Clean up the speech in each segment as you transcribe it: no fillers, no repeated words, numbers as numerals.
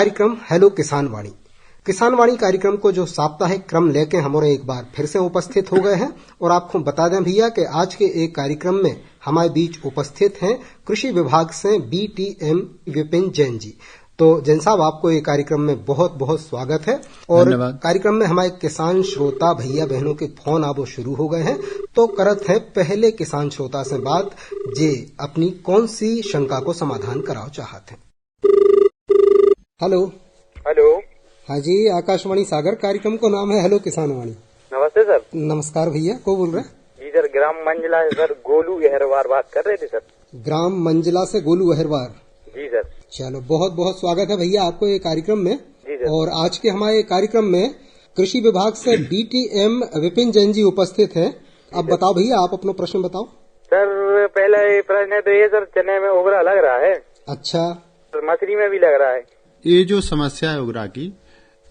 कार्यक्रम हेलो किसान वाणी। किसान वाणी कार्यक्रम को जो साप्ताहिक क्रम लेके हमारे एक बार फिर से उपस्थित हो गए हैं और आपको बता दें भैया कि आज के एक कार्यक्रम में हमारे बीच उपस्थित हैं कृषि विभाग से BTM विपिन जैन जी। तो जैन साहब, आपको ये कार्यक्रम में बहुत बहुत स्वागत है। और कार्यक्रम में हमारे किसान श्रोता भैया बहनों के फोन अब शुरू हो गए हैं, तो करत है पहले किसान श्रोता से बात जे अपनी कौन सी शंका को समाधान कराओ चाहते हैं। Hello hello. हाँ जी, आकाशवाणी सागर कार्यक्रम को नाम है हेलो किसान वाणी। नमस्ते सर। नमस्कार भैया, को बोल रहे? जी सर, ग्राम मंजिला से सर गोलू अहरवार बात कर रहे थे सर। ग्राम मंजिला से गोलू अहरवार। जी सर। चलो, बहुत बहुत स्वागत है भैया आपको ये कार्यक्रम में। जी सर। और आज के हमारे कार्यक्रम में कृषि विभाग से BTM विपिन जैन जी उपस्थित है। अब बताओ भैया, आप अपना प्रश्न बताओ। सर पहला प्रश्न तो ये सर, चने में उगरा लग रहा है। अच्छा। मछली में भी लग रहा है। ये जो समस्या है उगरा की,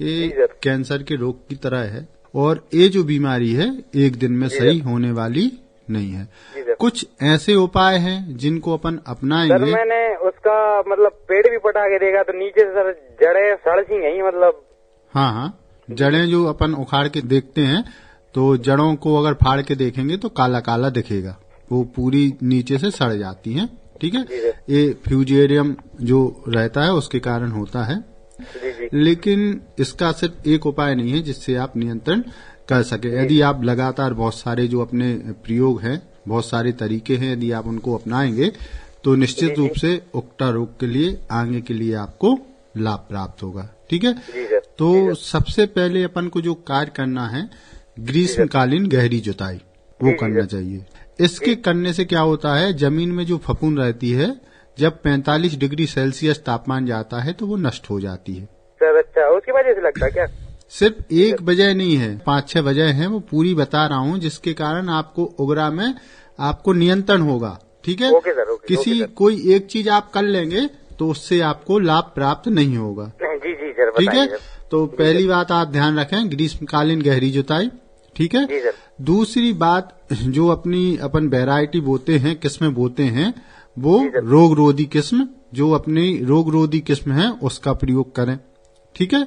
ये कैंसर के रोग की तरह है और ये जो बीमारी है एक दिन में सही होने वाली नहीं है। कुछ ऐसे उपाय हैं जिनको अपन अपनाएंगे। सर मैंने उसका मतलब पेड़ भी पटा के देखा तो नीचे से सर जड़ें सड़सी नहीं, मतलब। हाँ, जड़ें जो अपन उखाड़ के देखते हैं तो जड़ों को अगर फाड़ के देखेंगे तो काला काला दिखेगा, वो पूरी नीचे से सड़ जाती हैं। ठीक है, ये फ्यूजेरियम जो रहता है उसके कारण होता है। लेकिन इसका सिर्फ एक उपाय नहीं है जिससे आप नियंत्रण कर सके। यदि आप लगातार बहुत सारे जो अपने प्रयोग हैं, बहुत सारे तरीके हैं, यदि आप उनको अपनाएंगे तो निश्चित रूप से उकटा रोग के लिए आगे के लिए आपको लाभ प्राप्त होगा। ठीक है, तो सबसे पहले अपन को जो कार्य करना है, ग्रीष्मकालीन गहरी जुताई वो करना चाहिए। इसके करने से क्या होता है, जमीन में जो फफूंद रहती है जब 45 डिग्री सेल्सियस तापमान जाता है तो वो नष्ट हो जाती है। सर अच्छा, उसकी वजह से लगता है क्या? सिर्फ एक वजह नहीं है, 5-6 वजह है, वो पूरी बता रहा हूँ, जिसके कारण आपको उगरा में आपको नियंत्रण होगा। ठीक है, ओके सर, किसी कोई एक चीज आप कर लेंगे तो उससे आपको लाभ प्राप्त नहीं होगा। जी जी सर, ठीक है, तो पहली बात आप ध्यान रखें, ग्रीष्मकालीन गहरी जुताई। ठीक है, दूसरी बात, जो अपन वैरायटी बोते हैं, किस्में बोते हैं, वो रोग रोधी किस्म, जो अपनी रोग रोधी किस्म है उसका प्रयोग करें। ठीक है,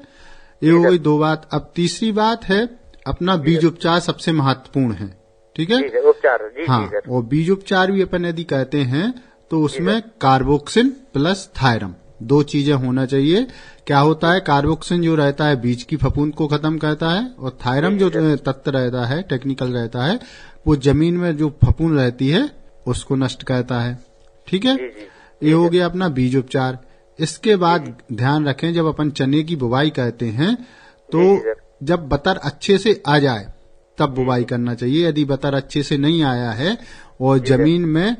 ये हो गई 2 बात। अब तीसरी बात है, अपना बीज उपचार सबसे महत्वपूर्ण है। ठीक है, उपचार। हाँ, और बीज उपचार भी अपन यदि कहते हैं तो उसमें कार्बोक्सिन प्लस थायरम 2 चीजें होना चाहिए। क्या होता है, कार्बोक्सिन जो रहता है बीज की फफूंद को खत्म करता है और थायरम जो तत्व रहता है, टेक्निकल रहता है, वो जमीन में जो फफूंद रहती है उसको नष्ट करता है। ठीक है, ये हो गया अपना बीज उपचार। इसके बाद ध्यान रखें, जब अपन चने की बुवाई करते हैं तो जब बतर अच्छे से आ जाए तब बुवाई करना चाहिए। यदि बतर अच्छे से नहीं आया है और जमीन में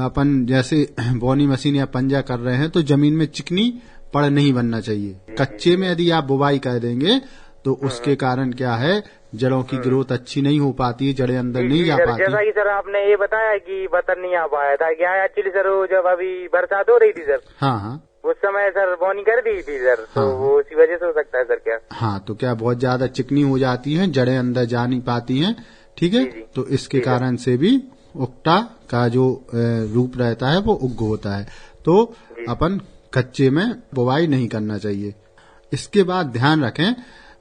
अपन जैसे बोनी मशीन या पंजा कर रहे हैं तो जमीन में चिकनी पड़ नहीं बनना चाहिए। कच्चे में यदि आप बुवाई कर देंगे तो उसके कारण क्या है, जड़ों की ग्रोथ अच्छी नहीं हो पाती है, जड़ें अंदर नहीं जा पाती। जैसा कि सर आपने ये बताया कि बतर नहीं आ पाया था, क्या एक्चुअली सर जब अभी बरसात हो रही थी सर, हाँ, उस समय सर बोनी कर दी थी सर, तो वो उसी वजह से हो सकता है सर क्या? हाँ, तो क्या बहुत ज्यादा चिकनी हो जाती है, जड़ें अंदर जा नहीं पाती हैं। ठीक है, तो इसके कारण से भी उकटा का जो रूप रहता है वो उग्र होता है। तो अपन कच्चे में बुवाई नहीं करना चाहिए। इसके बाद ध्यान रखें,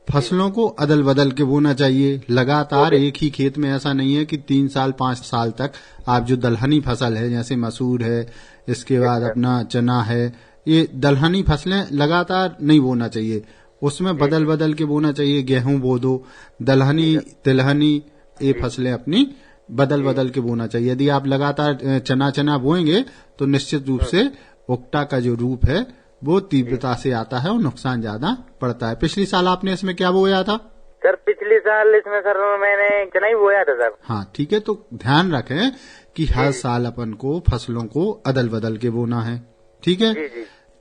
फसलों को अदल बदल के बोना चाहिए। लगातार एक ही खेत में ऐसा नहीं है कि 3 साल 5 साल तक आप जो दलहनी फसल है, जैसे मसूर है, इसके बाद अपना चना है, ये दलहनी फसलें लगातार नहीं बोना चाहिए। उसमें बदल बदल के बोना चाहिए। गेहूं बो दो, दलहनी तिलहनी, ये फसलें अपनी बदल बदल के बोना चाहिए। यदि आप लगातार चना बोएंगे तो निश्चित रूप से उकटा का जो रूप है वो तीव्रता से आता है और नुकसान ज्यादा पड़ता है। पिछली साल आपने इसमें क्या बोया था? सर पिछले साल इसमें सर मैंने चना ही बोया था सर। हाँ, ठीक है, तो ध्यान रखें कि हर साल अपन को फसलों को अदल बदल के बोना है। ठीक है,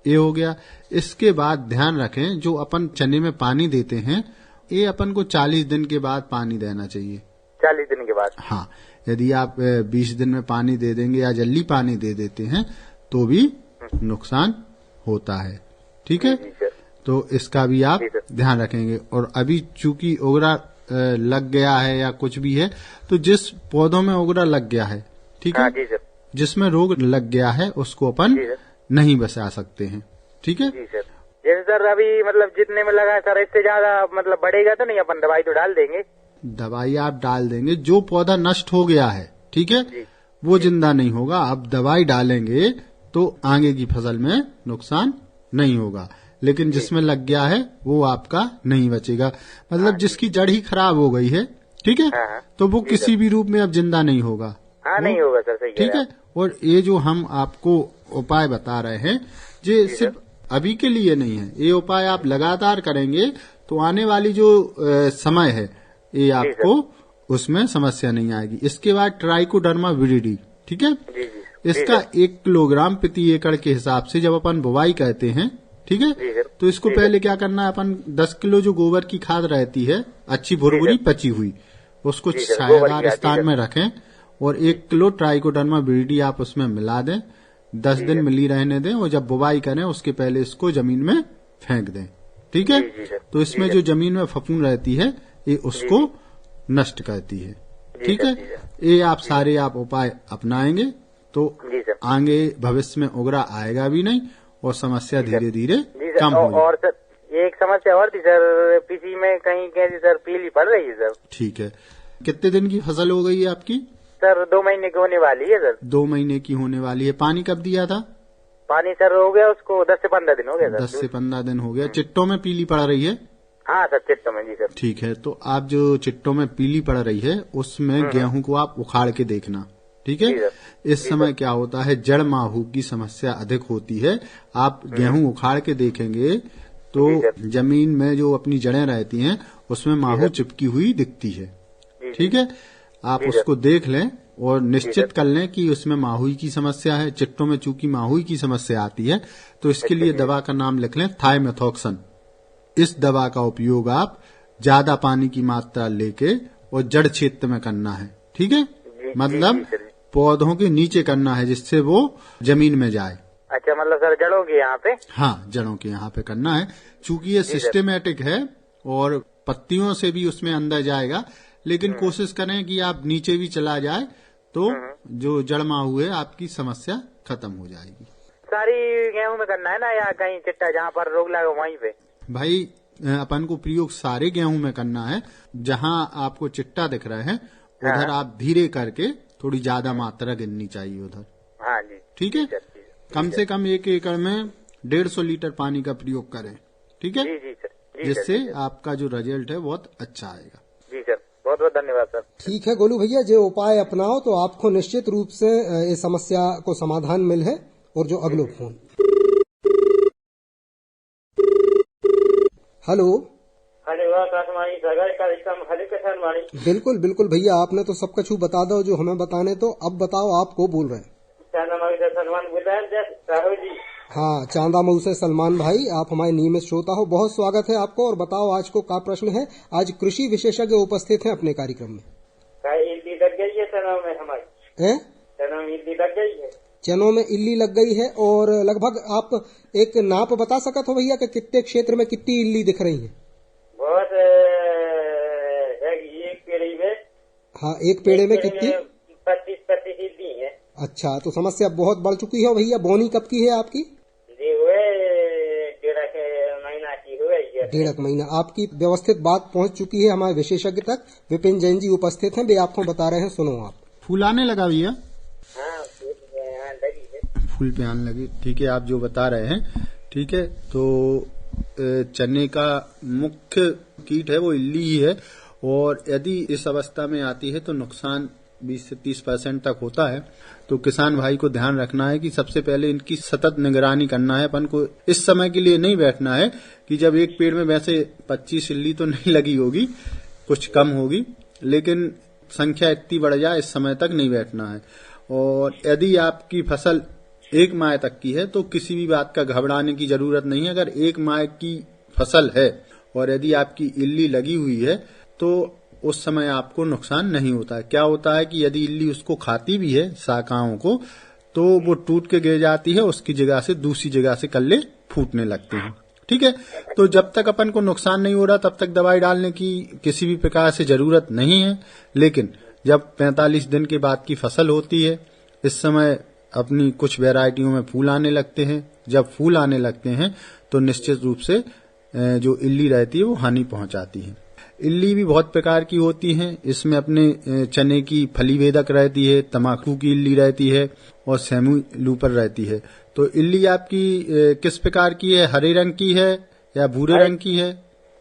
ये हो गया। इसके बाद ध्यान रखें, जो अपन चने में पानी देते हैं, ये अपन को 40 दिन के बाद पानी देना चाहिए। 40 दिन के बाद? हाँ, यदि आप 20 दिन में पानी दे देंगे या जल्दी पानी दे देते हैं तो भी नुकसान होता है। ठीक है, तो इसका भी आप ध्यान रखेंगे। और अभी चूंकि उगरा लग गया है या कुछ भी है, तो जिस पौधों में उगरा लग गया है, ठीक है, जिसमें रोग लग गया है, उसको अपन नहीं बचा सकते हैं। ठीक है, जैसे सर अभी मतलब जितने में लगा है सर, इससे ज्यादा मतलब बढ़ेगा तो नहीं? अपन दवाई तो डाल देंगे। दवाई आप डाल देंगे, जो पौधा नष्ट हो गया है, ठीक है, वो जिंदा नहीं होगा। अब दवाई डालेंगे तो आगे की फसल में नुकसान नहीं होगा, लेकिन जिसमें लग गया है वो आपका नहीं बचेगा। मतलब जिसकी जड़ ही खराब हो गई है, ठीक है, तो वो किसी भी रूप में अब जिंदा नहीं होगा। नहीं होगा सर, सही ठीक है। और ये जो हम आपको उपाय बता रहे हैं, ये सिर्फ अभी के लिए नहीं है। ये उपाय आप लगातार करेंगे तो आने वाली जो समय है, ये आपको उसमें समस्या नहीं आएगी। इसके बाद ट्राइकोडर्मा विरिडी, ठीक है, इसका 1 किलोग्राम प्रति एकड़ के हिसाब से जब अपन बुवाई कहते हैं, ठीक है, तो इसको पहले क्या करना है, अपन 10 किलो जो गोबर की खाद रहती है, अच्छी भुरभुरी पची हुई, उसको छायादार स्थान में रखें और 1 किलो ट्राइकोडर्मा विरिडी आप उसमें मिला दें, 10 दिन मिली रहने दें और जब बुवाई करें उसके पहले इसको जमीन में फेंक दें। ठीक है, तो इसमें जो जमीन में फफूंद रहती है ये उसको नष्ट करती है। ठीक है, ये आप सारे आप उपाय अपनाएंगे तो आगे भविष्य में उगरा आएगा भी नहीं और समस्या धीरे धीरे कम होगी। और सर एक समस्या और थी सर, पीसी में कहीं कैसी सर पीली पड़ रही है सर। ठीक है, कितने दिन की फसल हो गई है आपकी? सर 2 महीने की होने वाली है सर। 2 महीने की होने वाली है। पानी कब दिया था? पानी सर हो गया उसको 10 से 15 दिन हो गया सर। 10 से 15 दिन हो गया। चिट्टों में पीली पड़ रही है? हाँ सर, चिट्टों में। जी सर। ठीक है, तो आप जो चिट्टों में पीली पड़ रही है उसमें गेहूं को आप उखाड़ के देखना। ठीक है, इस समय क्या होता है, जड़ माहू की समस्या अधिक होती है। आप गेहूं उखाड़ के देखेंगे तो जमीन में जो अपनी जड़ें रहती हैं उसमें माहू चिपकी हुई दिखती है। ठीक है, आप उसको देख लें और निश्चित कर लें कि उसमें माहुई की समस्या है। चिट्टों में चूंकि माहुई की समस्या आती है तो इसके लिए दवा का नाम लिख लें, थाइमेथॉक्सन। इस दवा का उपयोग आप ज्यादा पानी की मात्रा लेके और जड़ क्षेत्र में करना है। ठीक है, मतलब पौधों के नीचे करना है जिससे वो जमीन में जाए। अच्छा, मतलब सर जड़ों के यहाँ पे? हाँ, जड़ों के यहाँ पे करना है। चूंकि ये सिस्टेमेटिक है और पत्तियों से भी उसमें अंदर जाएगा, लेकिन कोशिश करें कि आप नीचे भी चला जाए तो जो जड़ माहू है आपकी समस्या खत्म हो जाएगी। सारी गेहूं में करना है ना, या कहीं चिट्टा जहाँ पर रोग लगा वहीं पे? भाई अपन को प्रयोग सारे गेहूं में करना है। जहाँ आपको चिट्टा दिख रहे हैं उधर आप धीरे करके थोड़ी ज्यादा मात्रा गिननी चाहिए उधर। हाँ जी, ठीक है, कम से कम 1 एकड़ में 150 लीटर पानी का प्रयोग करें। ठीक है, जिससे आपका जो रिजल्ट है बहुत अच्छा आएगा। जी सर, बहुत बहुत धन्यवाद सर। ठीक है गोलू भैया, जो उपाय अपनाओ तो आपको निश्चित रूप से ये समस्या को समाधान मिल है। और जो अगलो फोन, हेलो। बिल्कुल बिल्कुल भैया, आपने तो सब कुछ बता दो जो हमें बताने, तो अब बताओ आप को बोल रहे हैं? हाँ, चांदा मऊ से सलमान भाई, आप हमारे नियमित श्रोता हो, बहुत स्वागत है आपको। और बताओ आज को क्या प्रश्न है? आज कृषि विशेषज्ञ उपस्थित हैं अपने कार्यक्रम में। चनों में इल्ली लग गई है, और लगभग आप एक नाप बता सकते हो भैया कि कितने क्षेत्र में कितनी इल्ली दिख रही है? बहुत एक पेड़ी में। हाँ, एक पेड़े में कितनी? 25 इल्ली है। अच्छा, तो समस्या बहुत बढ़ चुकी है भैया। बोनी कब की है आपकी? जी हुए 1.5 महीना की हुई है। 1.5 महीना। आपकी व्यवस्थित बात पहुंच चुकी है हमारे विशेषज्ञ तक। विपिन जैन जी उपस्थित हैं, वे आपको बता रहे हैं, सुनो आप। फूल आने लगा भैया? हाँ, फूल पे आने लगी। ठीक है, आप जो बता रहे हैं, ठीक है, तो चने का मुख्य कीट है वो इल्ली ही है, और यदि इस अवस्था में आती है तो नुकसान 20 से 30% तक होता है। तो किसान भाई को ध्यान रखना है कि सबसे पहले इनकी सतत निगरानी करना है। अपन को इस समय के लिए नहीं बैठना है कि जब एक पेड़ में वैसे 25 इल्ली तो नहीं लगी होगी, कुछ कम होगी, लेकिन संख्या इतनी बढ़ जाए इस समय तक नहीं बैठना है। और यदि आपकी फसल 1 माह तक की है तो किसी भी बात का घबराने की जरूरत नहीं है। अगर 1 माह की फसल है और यदि आपकी इल्ली लगी हुई है तो उस समय आपको नुकसान नहीं होता है। क्या होता है कि यदि इल्ली उसको खाती भी है, शाखाओं को, तो वो टूट के गिर जाती है, उसकी जगह से दूसरी जगह से कल्ले फूटने लगते हैं। ठीक है, तो जब तक अपन को नुकसान नहीं हो रहा तब तक दवाई डालने की किसी भी प्रकार से जरूरत नहीं है। लेकिन जब 45 दिन के बाद की फसल होती है, इस समय अपनी कुछ वैरायटियों में फूल आने लगते हैं। जब फूल आने लगते हैं तो निश्चित रूप से जो इल्ली रहती है वो हानि पहुंचाती है। इल्ली भी बहुत प्रकार की होती हैं। इसमें अपने चने की फली वेदक रहती है, तम्बाकू की इल्ली रहती है और सेमू लूपर रहती है। तो इल्ली आपकी किस प्रकार की है? हरे रंग की है या भूरे रंग की है?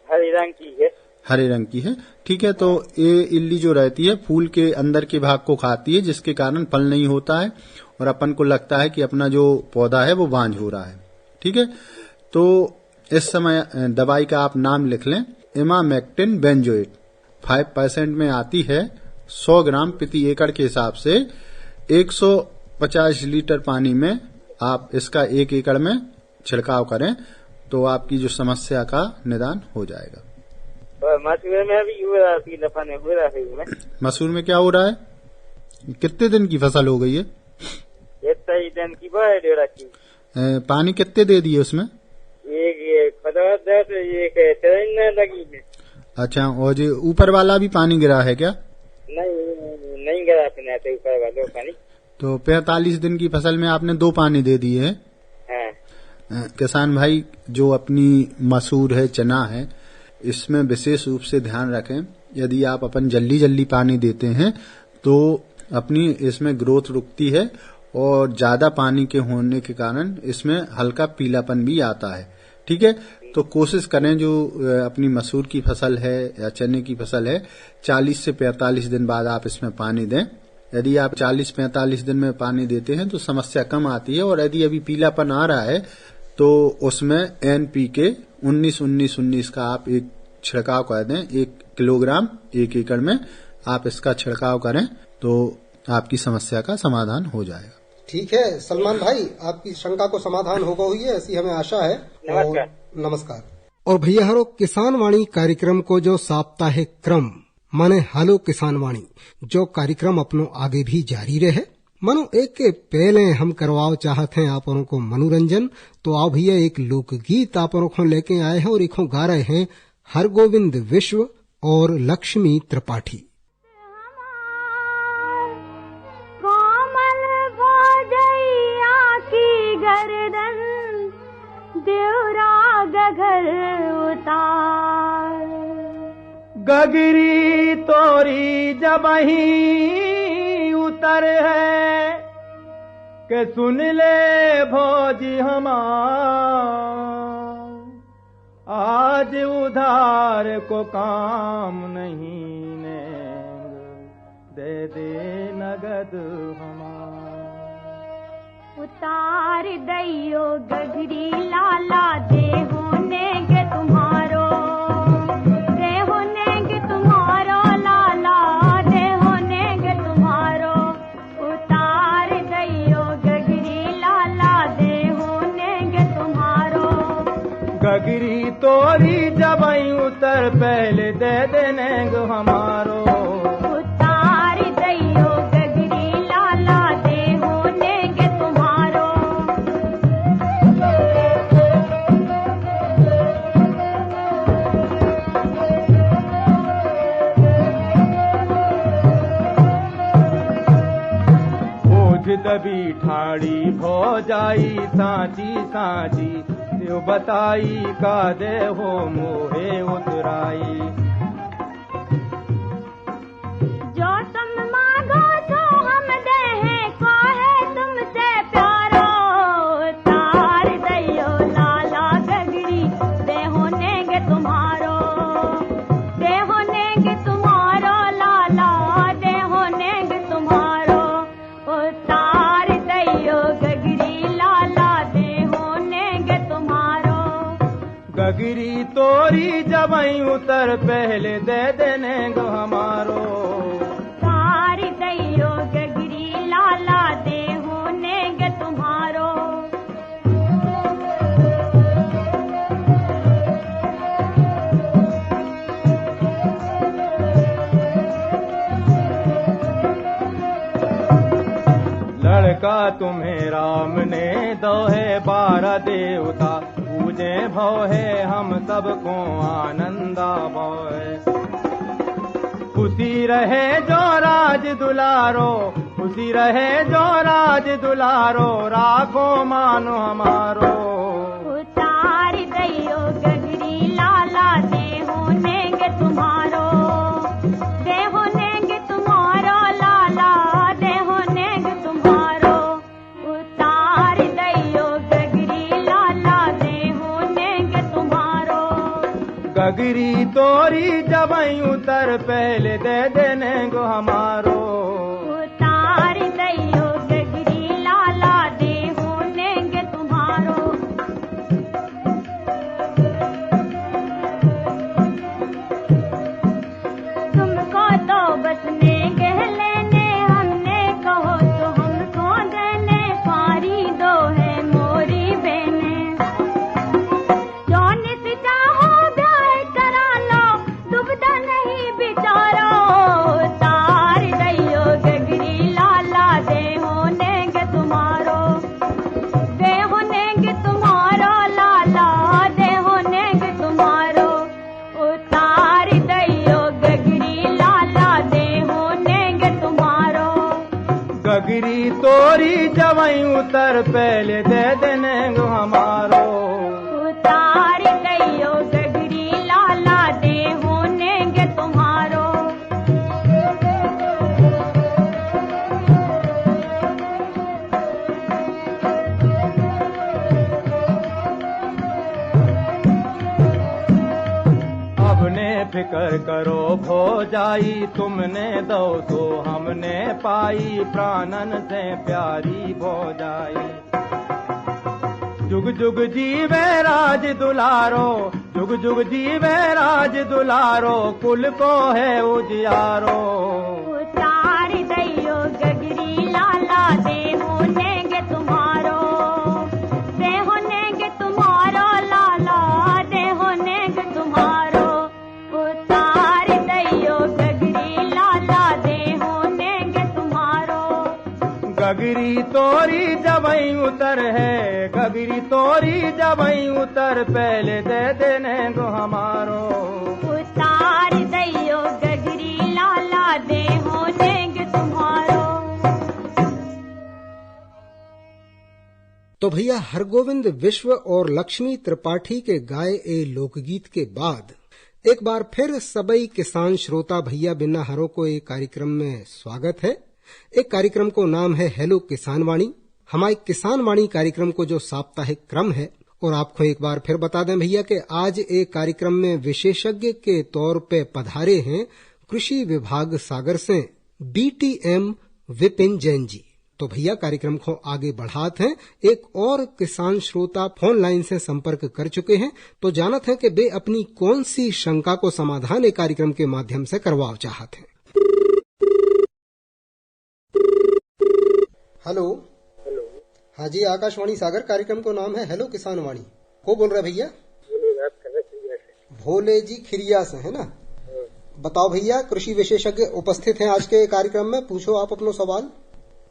हरे रंग की है। हरे रंग की है, ठीक है। तो ये इल्ली जो रहती है फूल के अंदर के भाग को खाती है, जिसके कारण फल नहीं होता है और अपन को लगता है कि अपना जो पौधा है वो बांझ हो रहा है, ठीक है। तो इस समय दवाई का आप नाम लिख लें, इमामेक्टिन बेंजोएट 5% में आती है। 100 ग्राम प्रति एकड़ के हिसाब से 150 लीटर पानी में आप इसका 1 एकड़ में छिड़काव करें तो आपकी जो समस्या का निदान हो जाएगा। मसूर में भी हो रहा है। मसूर में क्या हो रहा है? कितने दिन की फसल हो गई है? 23 दिन की डेढ़ की। पानी कितने दे दिए उसमें? एक लगी है। अच्छा, और जो ऊपर वाला भी पानी गिरा है क्या? नहीं गिरा अपने ऊपर वाला पानी। तो 45 दिन की फसल में आपने 2 पानी दे दिए हैं। किसान भाई, जो अपनी मसूर है, चना है, इसमें विशेष रूप से ध्यान रखें। यदि आप अपन जल्दी पानी देते हैं तो अपनी इसमें ग्रोथ रुकती है और ज्यादा पानी के होने के कारण इसमें हल्का पीलापन भी आता है, ठीक है। तो कोशिश करें जो अपनी मसूर की फसल है या चने की फसल है, 40 से 45 दिन बाद आप इसमें पानी दें। यदि आप 40-45 दिन में पानी देते हैं तो समस्या कम आती है। और यदि अभी पीलापन आ रहा है तो उसमें NPK 19-19-19 का आप एक छिड़काव कर दें। 1 किलोग्राम 1 एकड़ में आप इसका छिड़काव करें तो आपकी समस्या का समाधान हो जाएगा। ठीक है सलमान भाई, आपकी शंका को समाधान हो गई है ऐसी हमें आशा है। नमस्कार। और भैया हरो किसान वाणी कार्यक्रम को जो साप्ताहिक क्रम माने हेलो किसान वाणी जो कार्यक्रम अपनो आगे भी जारी रहे। मनो एक के पहले हम करवाओ चाहते हैं आप को मनोरंजन, तो आओ भैया एक लोकगीत आप को लेके आए हैं और इको गा रहे हैं हरगोविंद विश्व और लक्ष्मी त्रिपाठी। गगरी तोरी जबही उतर है के सुन ले भोजी हमार, आज उधार को काम नहीं ने दे नगद हमार। उतार दैयो गगरी लाला दे होने के तुम्हारो, दे होने के तुम्हारो लाला, दे होने के तुम्हारो। उतार दैयो गगरी लाला दे होने के तुम्हारो। गगरी तोरी जबई उतर पहले दे देने गो हमारो। उतार दैयो गगरी लाला दे होने के तुम्हारो। दबी ठाड़ी भो जाई सांची सांची, देव बताई का दे हो मोहे उतराई। जो तुम मांगो तो हम दे हैं, को है तुमसे प्यारो। तार दैयो लाला गगरी दे होने के तुम्हारो, दे होने के तुम्हारो लाला, दे होने के तुम्हारो। तार दैयो गगरी लाला दे होने के तुम्हारो। गगरी तोरी जबई उतर पहले दे देने गो हमारो। तार दैयो गगरी लाला दे होने के तुम्हारो। लड़का तुम्हें राम ने दो है 12 देवता, पूजे भव है हम सबको आनंदा भव है। खुशी रहे जो राज दुलारो, खुशी रहे जो राज दुलारो, राखो मानो हमारो। उतार दैयो गगरी लाला, देहो नेंगे तुम्हारो, देहो नेंगे तुम्हारो लाला, देहो नेंगे तुम्हारो। उतार दैयो गगरी लाला, देहो नेंगे तुम्हारो। गगरी तोरी जबई उतर, पहले दे देने को हमारो। उतार दैयो गगरी लाला, देहो नेंगे तुम्हारो। तुमको तो बस नेंगे लेने, हमने कहो तो हमको देने, पारी दो है मोरी बहने। जौन से चाहो ब्याह करा लो, दुबदा नहीं बिचारो। तार दैयो गगरी लाला, देहो नेंगे तुम्हारो, देहो नेंगे तुम्हारो लाला, देहो नेंगे तुम्हारो। उतार दैयो गगरी लाला, देहो नेंगे तुम्हारो। गगरी तोरी जबई उतर, पहले दे देने को हमारो। उतार दैयो गगरी लाला, देहो नेंगे तुम्हारो। अपने फिकर करो भो जाई, तुमने दो तो हमने पाई, प्राणन से प्यारी भो जाई। जुग जुग जीवे राज दुलारो, जुग जुग जीवे राज दुलारो, कुल को है उजियारो। उतार दैयो गगरी लाला, देहो नेंगे तुम्हारो, देहो नेंगे तुम्हारो लाला, देहो नेंगे तुम्हारो। उतार दैयो गगरी लाला, देहो नेंगे तुम्हारो। गगरी तोरी जबई उतर है, गगरी तोरी जबई उतर, पहले दे देने को हमारो। उतार दैयो गगरी लाला, देहो नेंगे तुम्हारो। तो भैया हरगोविंद विश्व और लक्ष्मी त्रिपाठी के गाए ए लोकगीत के बाद एक बार फिर सबई किसान श्रोता भैया बिन्ना हरों को एक कार्यक्रम में स्वागत है। एक कार्यक्रम को नाम है हेलो किसान वाणी। हमारे किसान वाणी कार्यक्रम को जो साप्ताहिक क्रम है, और आपको एक बार फिर बता दें भैया कि आज एक कार्यक्रम में विशेषज्ञ के तौर पे पधारे हैं कृषि विभाग सागर से BTM विपिन जैन जी। तो भैया कार्यक्रम को आगे बढ़ाते हैं। एक और किसान श्रोता फोन लाइन से संपर्क कर चुके हैं, तो जानत है कि वे अपनी कौन सी शंका को समाधान एक कार्यक्रम के माध्यम से करवाओ चाहते हैं। Hello hello. हाँ जी, आकाशवाणी सागर कार्यक्रम को नाम है हेलो किसान वाणी। को बोल रहे भैया? भोले जी खिरिया से, है ना? बताओ भैया, कृषि विशेषज्ञ उपस्थित हैं आज के कार्यक्रम में, पूछो आप अपना सवाल।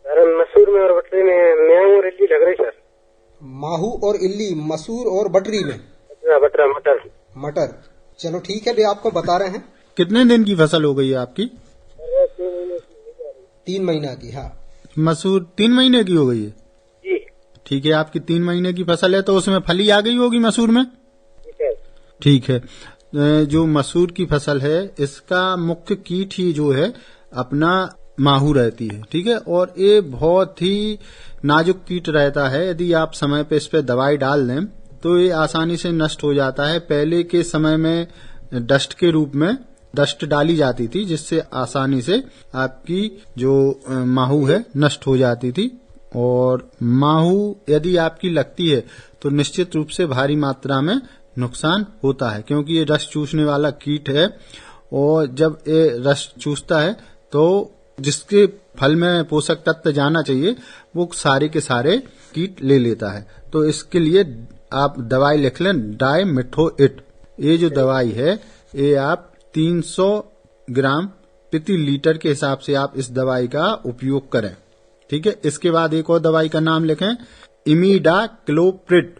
सर मसूर में और बटरी में म्याऊ और इल्ली लग रही सर। माहू और इल्ली, मसूर और बटरी में? बटरा मटर। मटर, चलो ठीक है, वे आपको बता रहे हैं। कितने दिन की फसल हो गई है आपकी? 3 महीना की। हाँ, मसूर 3 महीने की हो गई है जी। ठीक है, आपकी 3 महीने की फसल है, तो उसमें फली आ गई होगी मसूर में। ठीक है। जो मसूर की फसल है, इसका मुख्य कीट ही जो है अपना माहू रहती है। ठीक है, और ये बहुत ही नाजुक कीट रहता है। यदि आप समय पे इस पे दवाई डाल दें तो ये आसानी से नष्ट हो जाता है। पहले के समय में डस्ट के रूप में डस्ट डाली जाती थी, जिससे आसानी से आपकी जो माहू है नष्ट हो जाती थी। और माहू यदि आपकी लगती है तो निश्चित रूप से भारी मात्रा में नुकसान होता है, क्योंकि ये रस चूसने वाला कीट है। और जब ये रस चूसता है तो जिसके फल में पोषक तत्व जाना चाहिए वो सारे के सारे कीट ले लेता है। तो इसके लिए आप दवाई लिख लें, डाइमिथोएट। ये जो दवाई है ये आप 300 ग्राम प्रति लीटर के हिसाब से आप इस दवाई का उपयोग करें। ठीक है, इसके बाद एक और दवाई का नाम लिखें, इमिडाक्लोप्रिड।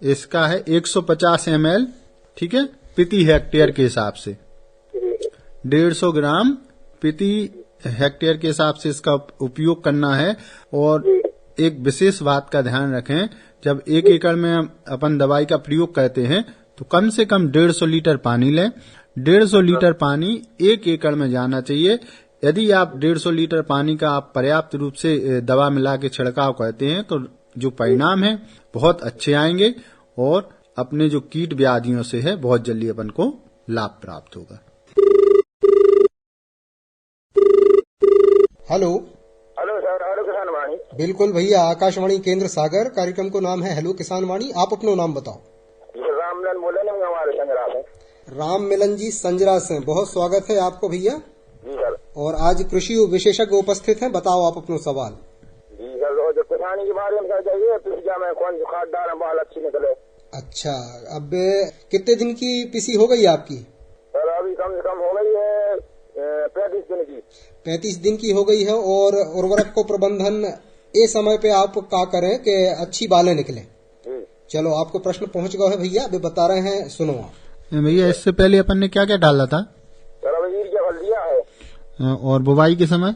इसका है 150 ml, ठीक है, प्रति हेक्टेयर के हिसाब से। 150 ग्राम प्रति हेक्टेयर के हिसाब से इसका उपयोग करना है। और एक विशेष बात का ध्यान रखें, जब 1 एकड़ में अपन दवाई का प्रयोग करते हैं तो कम से कम 150 लीटर पानी लें। 150 लीटर पानी 1 एकड़ में जाना चाहिए। यदि आप 150 लीटर पानी का आप पर्याप्त रूप से दवा मिला के छिड़काव करते हैं तो जो परिणाम है बहुत अच्छे आएंगे और अपने जो कीट व्याधियों से है बहुत जल्दी अपन को लाभ प्राप्त होगा। हेलो सर, हेलो किसान वाणी। बिल्कुल भैया, आकाशवाणी केंद्र सागर, कार्यक्रम को नाम है हेलो किसान वाणी। आप अपना नाम बताओ। राम मिलन बोले ना, हमारे संजरा से। राम मिलन जी संजरा से, बहुत स्वागत है आपको भैया। जी सर। और आज कृषि विशेषज्ञ उपस्थित हैं, बताओ आप अपना सवाल। जी सर, जो किसानी के बारे में चाहिए, पिसिया में कौन सी खाद डालें बाल अच्छी निकले। अच्छा, अब कितने दिन की पिसी हो गई आपकी? सर अभी कम से कम हो गई है 35 दिन की। 35 दिन की हो गई है। और उर्वरक को प्रबंधन ये समय पे आप क्या करें कि अच्छी बालें निकले? चलो आपको प्रश्न पहुंच गया है भैया, अभी बता रहे हैं, सुनो आप। भैया इससे पहले अपन ने क्या क्या डाला था? सर अभी यूरिया फल दिया है। और बुवाई के समय?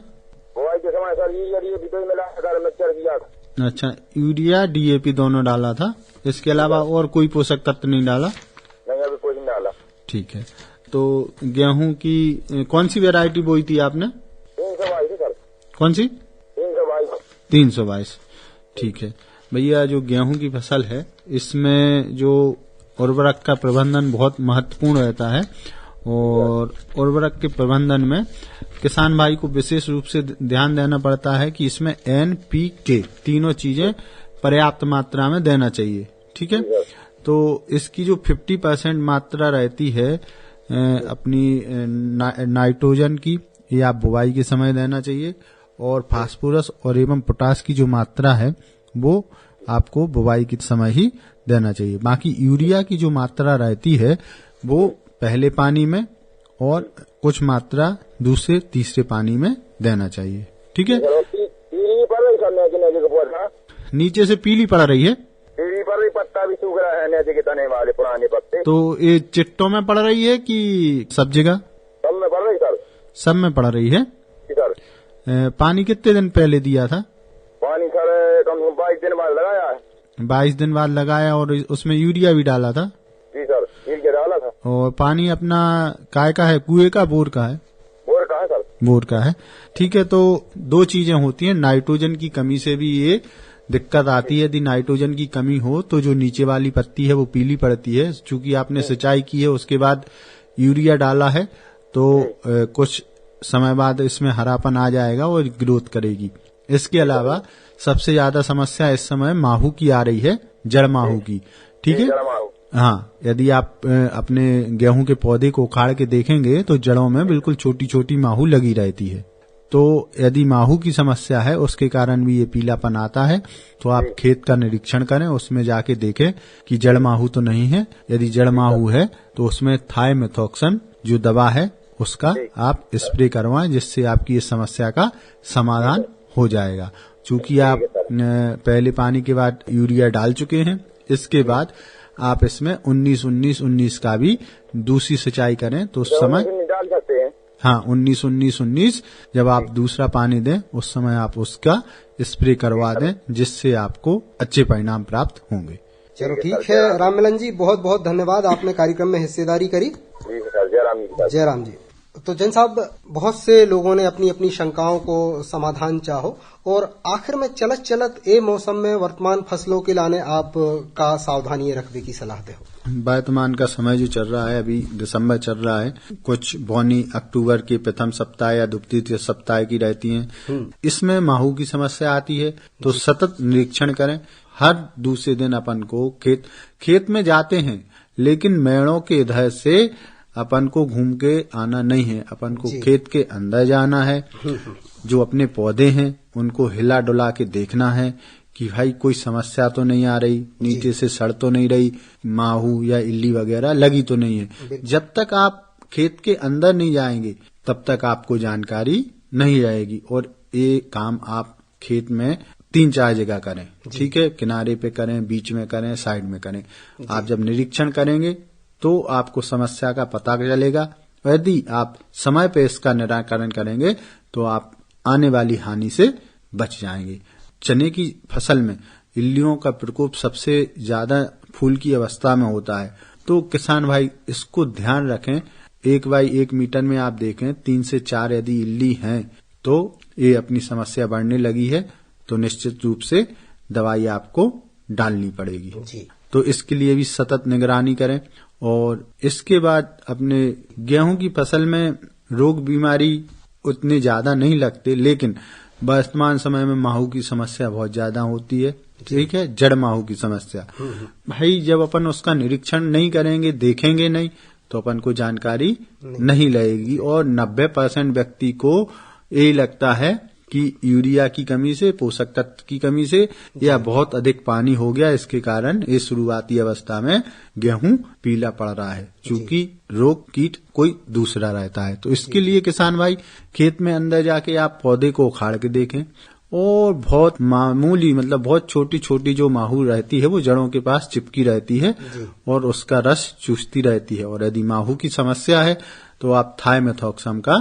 बुवाई के समय सर यूरिया DAP तो मिला कर मिक्सचर किया था। अच्छा, यूरिया DAP दोनों डाला था, इसके अलावा और कोई पोषक तत्व नहीं डाला? नहीं, अभी कोई नहीं डाला। ठीक है। तो गेहूं की कौन सी वैरायटी बोई थी आपने? 322 सर। कौन सी? 322। ठीक है भैया, जो गेहूं की फसल है इसमें जो उर्वरक का प्रबंधन बहुत महत्वपूर्ण रहता है। और उर्वरक के प्रबंधन में किसान भाई को विशेष रूप से ध्यान देना पड़ता है कि इसमें NPK तीनों चीजें पर्याप्त मात्रा में देना चाहिए। ठीक है, तो इसकी जो 50% मात्रा रहती है अपनी नाइट्रोजन की, ये आप बुवाई के समय देना चाहिए। और फास्फोरस और एवं पोटास की जो मात्रा है वो आपको बुवाई के समय ही देना चाहिए। बाकी यूरिया की जो मात्रा रहती है वो पहले पानी में और कुछ मात्रा दूसरे तीसरे पानी में देना चाहिए। ठीक है, नीचे से पीली पड़ रही है, पीली पर भी पत्ता भी सूख रहा है, नीचे के तने वाले पुराने पत्ते। तो ये चिट्टों में पड़ रही है कि सब जगह? सब में पड़ रही सर। सब में पड़ रही है सर। पानी कितने दिन पहले दिया था? पानी सर कम से कम 22 दिन बाद लगाया है। 22 दिन बाद लगाया, और उसमें यूरिया भी डाला था? जी सर, यूरिया डाला था। और पानी अपना काय का है, कुएं का, बोर का है? बोर का है सर। बोर का है। ठीक है, तो दो चीजें होती हैं, नाइट्रोजन की कमी से भी ये दिक्कत आती है। यदि नाइट्रोजन की कमी हो तो जो नीचे वाली पत्ती है वो पीली पड़ती है। चूंकि आपने सिंचाई की है उसके बाद यूरिया डाला है तो कुछ समय बाद इसमें हरापन आ जाएगा और ग्रोथ करेगी। इसके अलावा सबसे ज्यादा समस्या इस समय माहू की आ रही है, जड़ माहू की। ठीक है, हाँ, यदि आप अपने गेहूं के पौधे को उखाड़ के देखेंगे तो जड़ों में बिल्कुल छोटी छोटी माहू लगी रहती है। तो यदि माहू की समस्या है उसके कारण भी ये पीलापन आता है, तो आप खेत का निरीक्षण करें, उसमें जाके देखें कि जड़ माहू तो नहीं है। यदि जड़ माहू है तो उसमें थाइमेथॉक्सन जो दवा है उसका आप स्प्रे करवाएं, जिससे आपकी इस समस्या का समाधान हो जाएगा। चूंकि आप पहले पानी के बाद यूरिया डाल चुके हैं, इसके बाद आप इसमें 19-19-19 का भी दूसरी सिंचाई करें तो उस समय डाल सकते हैं। हाँ, 19-19-19 जब आप दूसरा पानी दें उस समय आप उसका स्प्रे करवा दें, जिससे आपको अच्छे परिणाम प्राप्त होंगे। चलो ठीक है राममिलन जी, बहुत बहुत धन्यवाद, आपने कार्यक्रम में हिस्सेदारी करी। जय राम जी। तो जैन साहब, बहुत से लोगों ने अपनी अपनी शंकाओं को समाधान चाहो, और आखिर में चलत चलत ए मौसम में वर्तमान फसलों के लाने आप का सावधानी रखने की सलाह दे हो। वर्तमान का समय जो चल रहा है, अभी दिसंबर चल रहा है, कुछ बोनी अक्टूबर के प्रथम सप्ताह या द्वितीय सप्ताह की रहती हैं। इसमें माहू की समस्या आती है, तो सतत निरीक्षण करें। हर दूसरे दिन अपन को खेत में जाते हैं, लेकिन मेड़ों के इधर से अपन को घूम के आना नहीं है, अपन को खेत के अंदर जाना है। जो अपने पौधे हैं उनको हिला डुला के देखना है कि भाई कोई समस्या तो नहीं आ रही, नीचे से सड़ तो नहीं रही, माहू या इल्ली वगैरह लगी तो नहीं है। जब तक आप खेत के अंदर नहीं जाएंगे तब तक आपको जानकारी नहीं आएगी। और ये काम आप खेत में 3-4 जगह करें। ठीक है, किनारे पे करें, बीच में करें, साइड में करें। आप जब निरीक्षण करेंगे तो आपको समस्या का पता चलेगा यदि आप समय पे इसका निराकरण करेंगे तो आप आने वाली हानि से बच जाएंगे। चने की फसल में इल्लियों का प्रकोप सबसे ज्यादा फूल की अवस्था में होता है, तो किसान भाई इसको ध्यान रखें। 1x1 मीटर में आप देखें 3 से 4 यदि इल्ली हैं तो ये अपनी समस्या बढ़ने लगी है, तो निश्चित रूप से दवाई आपको डालनी पड़ेगी जी। तो इसके लिए भी सतत निगरानी करें। और इसके बाद अपने गेहूं की फसल में रोग बीमारी उतने ज्यादा नहीं लगते, लेकिन वर्तमान समय में माहू की समस्या बहुत ज्यादा होती है। ठीक है, जड़ माहू की समस्या। भाई जब अपन उसका निरीक्षण नहीं करेंगे, देखेंगे नहीं, तो अपन को जानकारी नहीं लगेगी। और 90% व्यक्ति को यही लगता है कि यूरिया की कमी से, पोषक तत्व की कमी से या बहुत अधिक पानी हो गया, इसके कारण इस शुरुआती अवस्था में गेहूं पीला पड़ रहा है, क्योंकि रोग कीट कोई दूसरा रहता है। तो इसके लिए किसान भाई खेत में अंदर जाके आप पौधे को उखाड़ के देखें, और बहुत मामूली मतलब बहुत छोटी छोटी जो माहू रहती है वो जड़ों के पास चिपकी रहती है और उसका रस चूसती रहती है। और यदि माहू की समस्या है तो आप थाइमेथॉक्सम का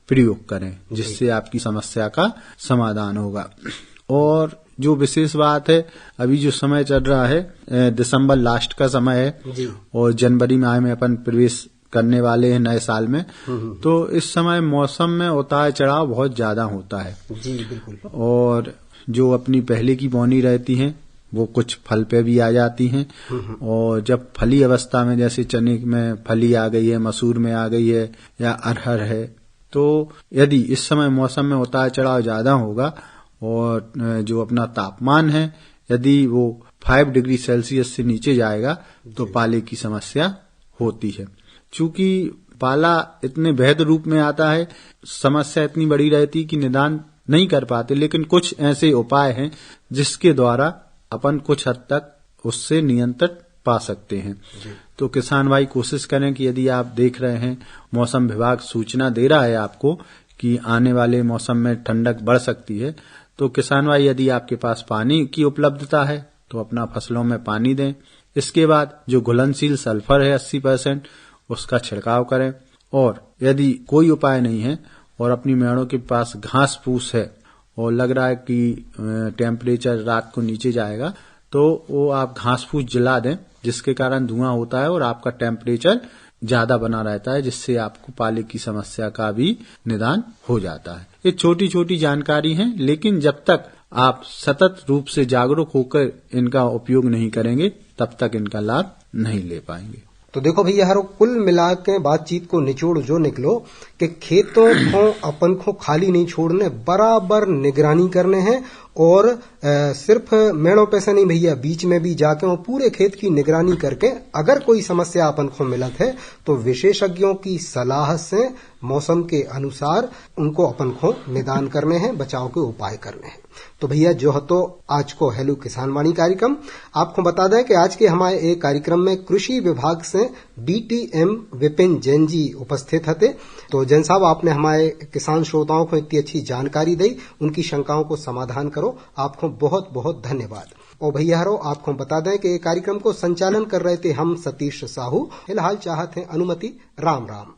प्रयोग करें, जिससे आपकी समस्या का समाधान होगा। और जो विशेष बात है, अभी जो समय चल रहा है दिसंबर लास्ट का समय है और जनवरी माह में अपन प्रवेश करने वाले हैं नए साल में, तो इस समय मौसम में उतार चढ़ाव बहुत ज्यादा होता है जी बिल्कुल। और जो अपनी पहले की बौनी रहती हैं वो कुछ फल पे भी आ जाती हैं, और जब फली अवस्था में जैसे चने में फली आ गई है, मसूर में आ गई है या अरहर है, तो यदि इस समय मौसम में उतार चढ़ाव ज्यादा होगा और जो अपना तापमान है यदि वो 5 डिग्री सेल्सियस से नीचे जाएगा तो पाले की समस्या होती है। चूंकि पाला इतने वैध रूप में आता है, समस्या इतनी बड़ी रहती कि निदान नहीं कर पाते, लेकिन कुछ ऐसे उपाय हैं जिसके द्वारा अपन कुछ हद तक उससे नियंत्रण पा सकते हैं। तो किसान भाई कोशिश करें कि यदि आप देख रहे हैं मौसम विभाग सूचना दे रहा है आपको कि आने वाले मौसम में ठंडक बढ़ सकती है, तो किसान भाई यदि आपके पास पानी की उपलब्धता है तो अपना फसलों में पानी दें। इसके बाद जो घुलनशील सल्फर है 80% उसका छिड़काव करें। और यदि कोई उपाय नहीं है और अपनी मेड़ों के पास घास फूस है और लग रहा है कि टेम्परेचर रात को नीचे जाएगा, तो वो आप घास फूस जला दें, जिसके कारण धुआं होता है और आपका टेम्परेचर ज्यादा बना रहता है, जिससे आपको पाले की समस्या का भी निदान हो जाता है। ये छोटी छोटी जानकारी है, लेकिन जब तक आप सतत रूप से जागरूक होकर इनका उपयोग नहीं करेंगे तब तक इनका लाभ नहीं ले पाएंगे। तो देखो भैया हरो, कुल मिला के बातचीत को निचोड़ जो निकलो कि खेतों को अपन को खाली नहीं छोड़ने, बराबर निगरानी करने हैं। और सिर्फ मेड़ों पे से नहीं भैया, बीच में भी जाके वो पूरे खेत की निगरानी करके अगर कोई समस्या अपन को मिलत है तो विशेषज्ञों की सलाह से मौसम के अनुसार उनको अपन को निदान करने हैं, बचाव के उपाय करने हैं। तो भैया जो है तो आज को हेलो किसान वाणी कार्यक्रम आपको बता दें कि आज के हमारे एक कार्यक्रम में कृषि विभाग से DTM विपिन जैन जी उपस्थित थे। तो जैन साहब, आपने हमारे किसान श्रोताओं को इतनी अच्छी जानकारी दी, उनकी शंकाओं को समाधान करो, आपको बहुत बहुत धन्यवाद। और भैया हरो, आपको बता दें कि कार्यक्रम को संचालन कर रहे थे हम सतीश साहू। फिलहाल चाहते हैं अनुमति। राम राम।